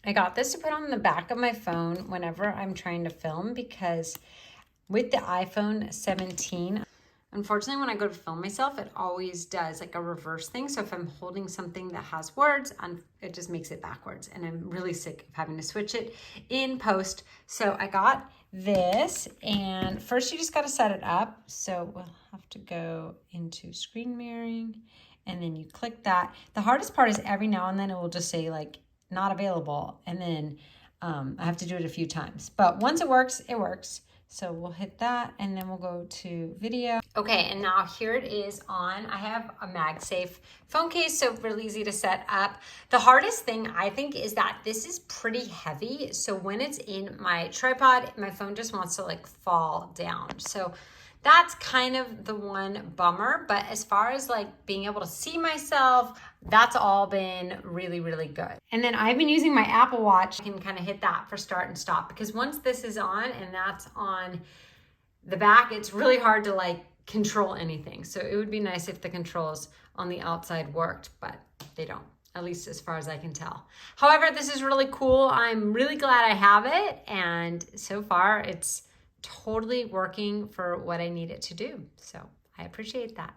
I got this to put on the back of my phone whenever I'm trying to film, because with the iPhone 17, unfortunately, when I go to film myself, it always does like a reverse thing. So if I'm holding something that has words, it just makes it backwards. And I'm really sick of having to switch it in post. So I got this, and first you just got to set it up. So we'll have to go into screen mirroring, and then you click that. The hardest part is every now and then it will just say like not available. And then I have to do it a few times. But once it works, it works. So we'll hit that, and then we'll go to video. Okay, and now here it is on. I have a MagSafe phone case, so really easy to set up. The hardest thing, I think, is that this is pretty heavy. So when it's in my tripod, my phone just wants to like fall down. So that's kind of the one bummer. But as far as like being able to see myself, that's all been really, really good. And then I've been using my Apple Watch. I can kind of hit that for start and stop, because once this is on and that's on the back, it's really hard to like control anything. So it would be nice if the controls on the outside worked, but they don't, at least as far as I can tell. However, this is really cool. I'm really glad I have it. And so far it's totally working for what I need it to do. So I appreciate that.